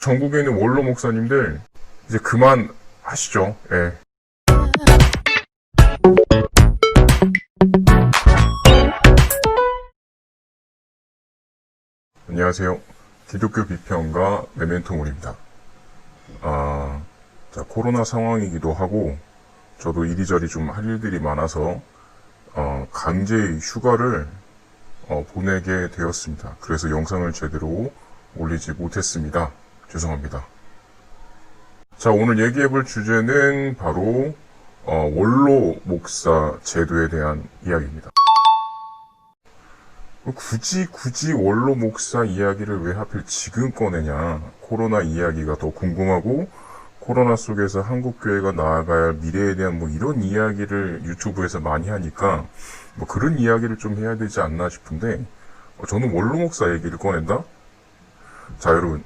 전국에 있는 원로 목사님들 이제 그만 하시죠. 예. 안녕하세요. 기독교 비평가 메멘토몰입니다. 자, 코로나 상황이기도 하고 저도 이리저리 좀 할 일들이 많아서 강제 휴가를 보내게 되었습니다. 그래서 영상을 제대로 올리지 못했습니다. 죄송합니다. 자, 오늘 얘기해볼 주제는 바로 원로 목사 제도에 대한 이야기입니다. 굳이 원로 목사 이야기를 왜 하필 지금 꺼내냐. 코로나 이야기가 더 궁금하고 코로나 속에서 한국교회가 나아가야 할 미래에 대한 이런 이야기를 유튜브에서 많이 하니까 그런 이야기를 좀 해야 되지 않나 싶은데 저는 원로 목사 얘기를 꺼낸다? 자, 여러분,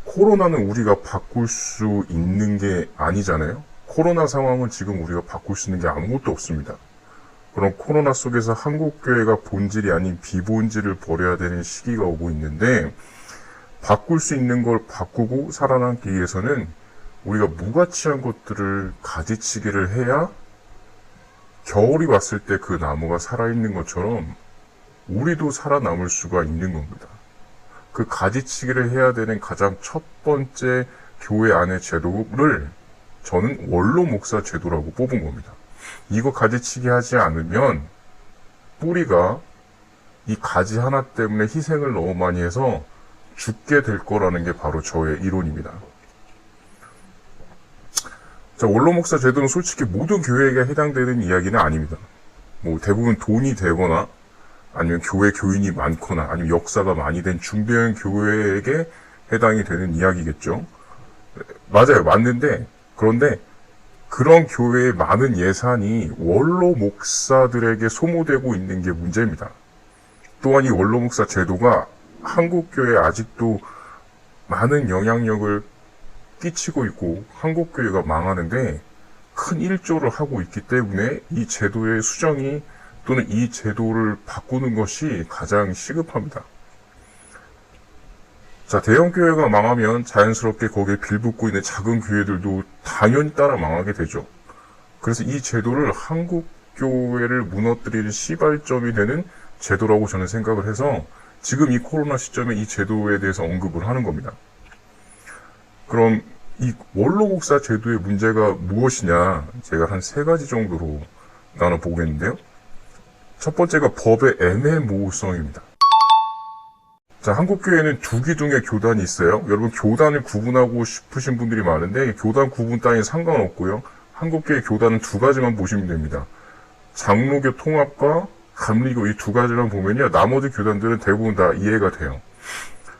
코로나는 우리가 바꿀 수 있는 게 아니잖아요. 코로나 상황은 지금 우리가 바꿀 수 있는 게 아무것도 없습니다. 그럼 코로나 속에서 한국교회가 본질이 아닌 비본질을 버려야 되는 시기가 오고 있는데, 바꿀 수 있는 걸 바꾸고 살아남기 위해서는 우리가 무가치한 것들을 가지치기를 해야 겨울이 왔을 때 그 나무가 살아있는 것처럼 우리도 살아남을 수가 있는 겁니다. 그 가지치기를 해야 되는 가장 첫 번째 교회 안의 제도를 저는 원로 목사 제도라고 뽑은 겁니다. 이거 가지치기 하지 않으면 뿌리가 이 가지 하나 때문에 희생을 너무 많이 해서 죽게 될 거라는 게 바로 저의 이론입니다. 자, 원로 목사 제도는 솔직히 모든 교회에게 해당되는 이야기는 아닙니다. 대부분 돈이 되거나 아니면 교회 교인이 많거나 아니면 역사가 많이 된 중대형 교회에게 해당이 되는 이야기겠죠. 맞아요. 맞는데 그런데 그런 교회의 많은 예산이 원로 목사들에게 소모되고 있는 게 문제입니다. 또한 이 원로 목사 제도가 한국교회에 아직도 많은 영향력을 끼치고 있고 한국교회가 망하는데 큰 일조를 하고 있기 때문에 이 제도의 수정이 또는 이 제도를 바꾸는 것이 가장 시급합니다. 자, 대형 교회가 망하면 자연스럽게 거기에 빌붙고 있는 작은 교회들도 당연히 따라 망하게 되죠. 그래서 이 제도를 한국 교회를 무너뜨리는 시발점이 되는 제도라고 저는 생각을 해서 지금 이 코로나 시점에 이 제도에 대해서 언급을 하는 겁니다. 그럼 이 원로 목사 제도의 문제가 무엇이냐? 제가 한 3가지 정도로 나눠보겠는데요. 첫 번째가 법의 애매모호성입니다. 자, 한국교회는 2기둥의 교단이 있어요. 여러분, 교단을 구분하고 싶으신 분들이 많은데 교단 구분 따윈 상관없고요. 한국교회 교단은 2가지만 보시면 됩니다. 장로교 통합과 감리교 이 2가지만 보면요, 나머지 교단들은 대부분 다 이해가 돼요.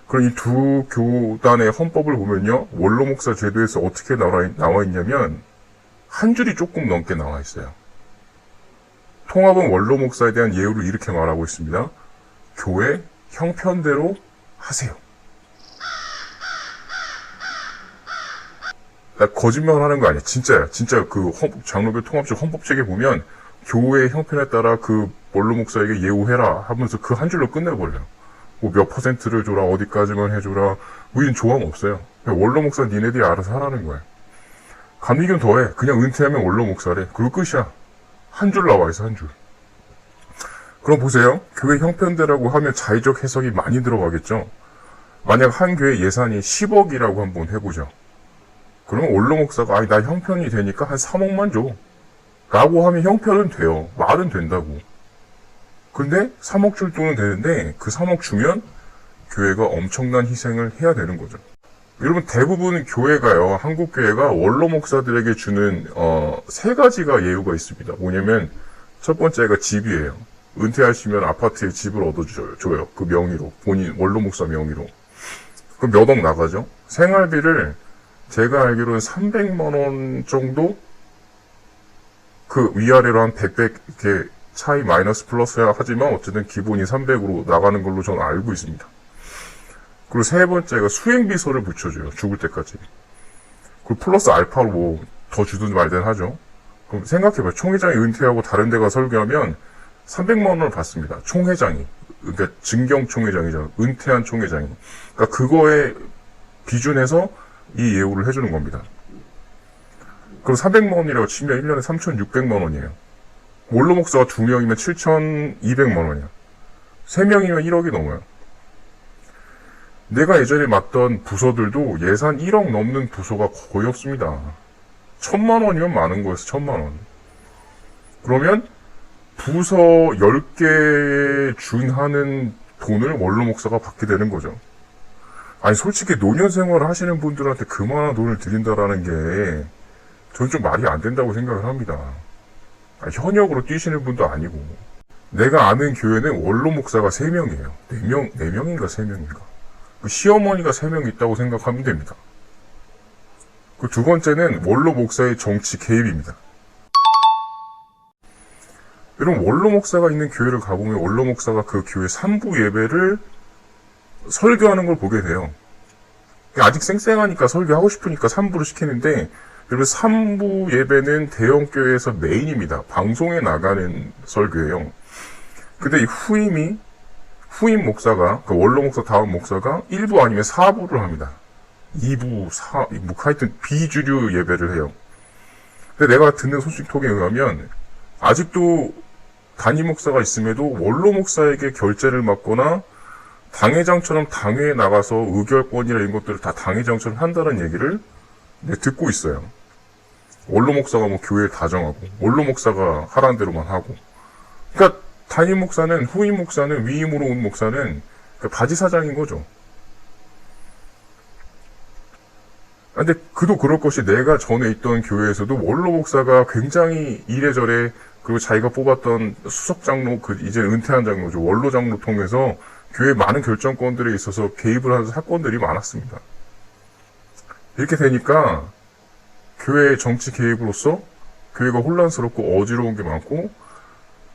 그럼 이 2 교단의 헌법을 보면요, 원로 목사 제도에서 어떻게 나와 있냐면 한 줄이 조금 넘게 나와 있어요. 통합은 원로 목사에 대한 예우를 이렇게 말하고 있습니다. 교회 형편대로 하세요. 나 거짓말 하는 거 아니야. 진짜야. 진짜 그 장로교 통합적 헌법책에 보면 교회 형편에 따라 그 원로 목사에게 예우해라 하면서 그 한 줄로 끝내버려요. 몇 %를 줘라, 어디까지만 해줘라. 이런 조항 없어요. 원로 목사 니네들이 알아서 하라는 거예요. 감리교는 더해. 그냥 은퇴하면 원로 목사래. 그거 끝이야. 한 줄 나와 있어, 한 줄. 그럼 보세요. 교회 형편대라고 하면 자의적 해석이 많이 들어가겠죠. 만약 한 교회 예산이 10억이라고 한번 해보죠. 그러면 원로 목사가 나 형편이 되니까 한 3억만 줘 라고 하면 형편은 돼요. 말은 된다고. 근데 3억 줄 돈은 되는데 그 3억 주면 교회가 엄청난 희생을 해야 되는 거죠. 여러분, 대부분 교회가요, 한국교회가 원로 목사들에게 주는 3가지가 예우가 있습니다. 뭐냐면 첫 번째가 집이에요. 은퇴하시면 아파트에 집을 얻어줘요. 그 명의로, 본인 원로 목사 명의로. 그럼 몇 억 나가죠? 생활비를 제가 알기로는 300만 원 정도, 그 위아래로 한 100, 이렇게 차이 마이너스 플러스야 하지만 어쨌든 기본이 300으로 나가는 걸로 저는 알고 있습니다. 그리고 3번째가 수행비서를 붙여줘요. 죽을 때까지. 그리고 플러스 알파로 더 주든 말든 하죠. 그럼 생각해봐요. 총회장이 은퇴하고 다른 데 가 설교하면 300만 원을 받습니다. 총회장이. 그러니까 증경 총회장이잖아. 은퇴한 총회장이. 그러니까 그거에 비준해서 이 예우를 해주는 겁니다. 그럼 400만 원이라고 치면 1년에 3,600만 원이에요. 원로 목사가 2명이면 7,200만 원이야. 3명이면 1억이 넘어요. 내가 예전에 맡던 부서들도 예산 1억 넘는 부서가 거의 없습니다. 1,000만 원이면 많은 거였어, 1,000만 원. 그러면 부서 10개 준하는 돈을 원로 목사가 받게 되는 거죠. 아니, 솔직히 노년 생활을 하시는 분들한테 그만한 돈을 드린다라는 게 저는 좀 말이 안 된다고 생각을 합니다. 아니, 현역으로 뛰시는 분도 아니고. 내가 아는 교회는 원로 목사가 3명이에요. 4명인가 3명인가. 그 시어머니가 3명 있다고 생각하면 됩니다. 그 두 번째는 원로 목사의 정치 개입입니다. 여러분, 원로 목사가 있는 교회를 가보면 원로 목사가 그 교회 3부 예배를 설교하는 걸 보게 돼요. 아직 쌩쌩하니까 설교하고 싶으니까 3부를 시키는데, 여러분 3부 예배는 대형교회에서 메인입니다. 방송에 나가는 설교예요. 근데 이 후임 목사가, 그 원로 목사 다음 목사가 1부 아니면 4부를 합니다. 2부, 하여튼 비주류 예배를 해요. 근데 내가 듣는 소식통에 의하면 아직도 단임 목사가 있음에도 원로 목사에게 결제를 맡거나 당회장처럼 당회에 나가서 의결권이나 이런 것들을 다 당회장처럼 한다는 얘기를 듣고 있어요. 원로 목사가 뭐 교회를 다 정하고, 원로 목사가 하라는 대로만 하고. 그러니까 단임 목사는, 후임 목사는, 위임으로 온 목사는 바지 사장인 거죠. 근데 그도 그럴 것이 내가 전에 있던 교회에서도 원로 목사가 굉장히 이래저래, 그리고 자기가 뽑았던 수석 장로, 이제 은퇴한 장로죠. 원로 장로 통해서 교회 많은 결정권들에 있어서 개입을 하는 사건들이 많았습니다. 이렇게 되니까 교회의 정치 개입으로서 교회가 혼란스럽고 어지러운 게 많고,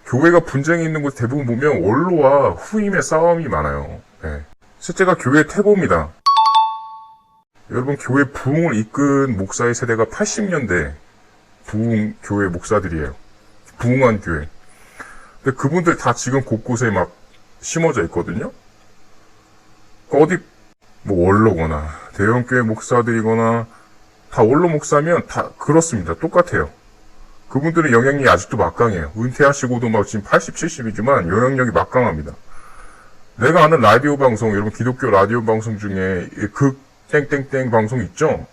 교회가 분쟁이 있는 곳 대부분 보면 원로와 후임의 싸움이 많아요. 네. 실제가 교회 태보입니다. 여러분, 교회 부흥을 이끈 목사의 세대가 80년대 부흥 교회 목사들이에요. 부흥한 교회. 근데 그분들 다 지금 곳곳에 막 심어져 있거든요. 어디 뭐 원로거나 대형교회 목사들이거나 다 원로 목사면 다 그렇습니다. 똑같아요. 그분들의 영향력이 아직도 막강해요. 은퇴하시고도 막 지금 80, 70이지만 영향력이 막강합니다. 내가 아는 라디오 방송, 여러분 기독교 라디오 방송 중에 땡땡땡 방송 있죠?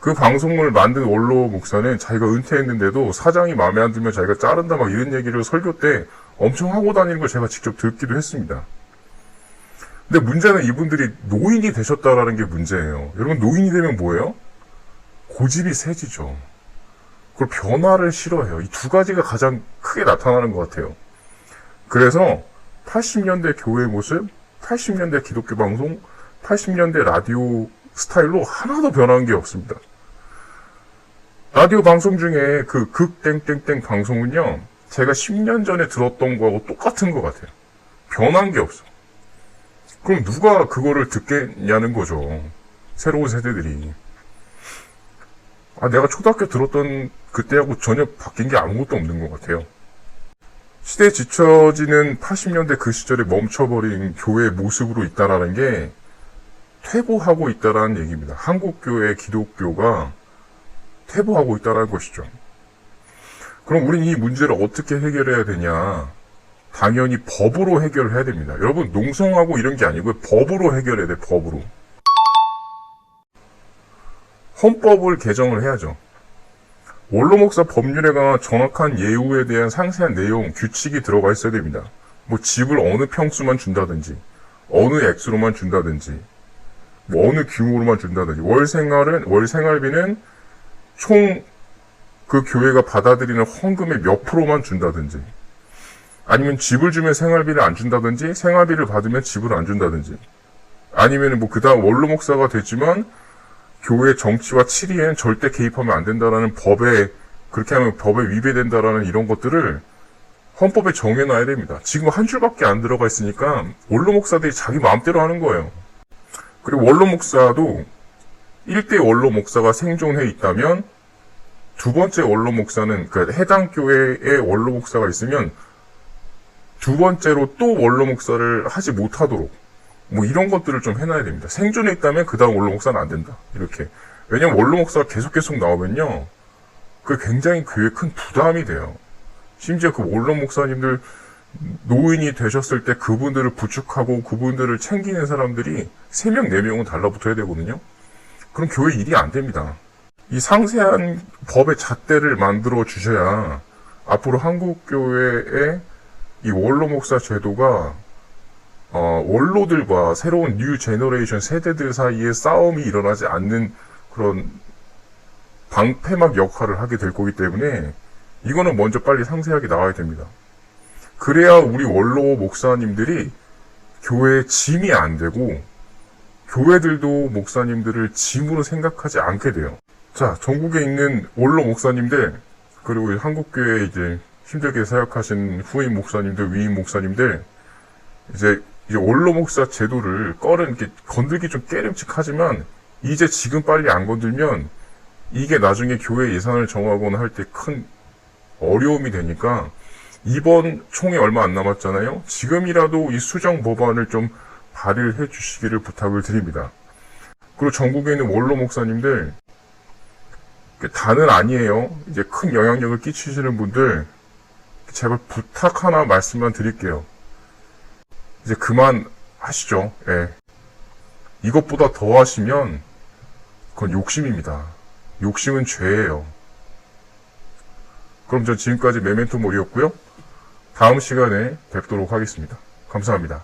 그 방송을 만든 원로 목사는 자기가 은퇴했는데도 사장이 마음에 안 들면 자기가 자른다 막 이런 얘기를 설교 때 엄청 하고 다니는 걸 제가 직접 듣기도 했습니다. 근데 문제는 이분들이 노인이 되셨다라는 게 문제예요. 여러분, 노인이 되면 뭐예요? 고집이 세지죠. 그걸 변화를 싫어해요. 이 두 가지가 가장 크게 나타나는 것 같아요. 그래서 80년대 교회 모습, 80년대 기독교 방송, 80년대 라디오 스타일로 하나도 변한 게 없습니다. 라디오 방송 중에 그 극땡땡땡 방송은요, 제가 10년 전에 들었던 거하고 똑같은 것 같아요. 변한 게 없어. 그럼 누가 그거를 듣겠냐는 거죠. 새로운 세대들이. 내가 초등학교 들었던 그때하고 전혀 바뀐 게 아무것도 없는 것 같아요. 시대에 지쳐지는 80년대 그 시절에 멈춰버린 교회의 모습으로 있다라는 게 퇴보하고 있다라는 얘기입니다. 한국교회 기독교가 퇴보하고 있다는 것이죠. 그럼 우린 이 문제를 어떻게 해결해야 되냐? 당연히 법으로 해결해야 됩니다. 여러분, 농성하고 이런 게 아니고 법으로 해결해야 돼, 법으로. 헌법을 개정을 해야죠. 원로 목사 법률에 관한 정확한 예우에 대한 상세한 내용, 규칙이 들어가 있어야 됩니다. 뭐 집을 어느 평수만 준다든지, 어느 액수로만 준다든지, 뭐 어느 규모로만 준다든지, 월 생활비는 총 그 교회가 받아들이는 헌금의 몇 프로만 준다든지, 아니면 집을 주면 생활비를 안 준다든지, 생활비를 받으면 집을 안 준다든지, 아니면 뭐 그다음 원로 목사가 됐지만 교회 정치와 치리에는 절대 개입하면 안 된다라는 그렇게 하면 법에 위배된다라는 이런 것들을 헌법에 정해놔야 됩니다. 지금 한 줄밖에 안 들어가 있으니까 원로 목사들이 자기 마음대로 하는 거예요. 그리고 원로 목사도 1대 원로 목사가 생존해 있다면 두 번째 원로 목사는, 그러니까 해당 교회에 원로 목사가 있으면 두 번째로 또 원로 목사를 하지 못하도록 뭐 이런 것들을 좀 해놔야 됩니다. 생존에 있다면 그 다음 원로 목사는 안 된다. 이렇게. 왜냐면 원로 목사가 계속 나오면요. 그게 굉장히 교회에 큰 부담이 돼요. 심지어 그 원로 목사님들 노인이 되셨을 때 그분들을 부축하고 그분들을 챙기는 사람들이 3명, 4명은 달라붙어야 되거든요. 그럼 교회 일이 안 됩니다. 이 상세한 법의 잣대를 만들어 주셔야 앞으로 한국교회의 이 원로 목사 제도가 원로들과 새로운 뉴 제너레이션 세대들 사이에 싸움이 일어나지 않는 그런 방패막 역할을 하게 될 거기 때문에 이거는 먼저 빨리 상세하게 나와야 됩니다. 그래야 우리 원로 목사님들이 교회의 짐이 안 되고 교회들도 목사님들을 짐으로 생각하지 않게 돼요. 자, 전국에 있는 원로 목사님들 그리고 한국교회에 이제 힘들게 사역하신 후임 목사님들, 위임 목사님들 이제 원로 목사 제도를 이렇게 건들기 좀 깨름칙하지만 이제 지금 빨리 안 건들면 이게 나중에 교회 예산을 정하거나 할 때 큰 어려움이 되니까 이번 총회 얼마 안 남았잖아요. 지금이라도 이 수정 법안을 좀 발의를 해 주시기를 부탁을 드립니다. 그리고 전국에 있는 원로 목사님들 다는 아니에요. 이제 큰 영향력을 끼치시는 분들 제발 부탁 하나 말씀만 드릴게요. 이제 그만 하시죠. 예. 이것보다 더 하시면 그건 욕심입니다. 욕심은 죄예요. 그럼 전 지금까지 메멘토 몰이었고요. 다음 시간에 뵙도록 하겠습니다. 감사합니다.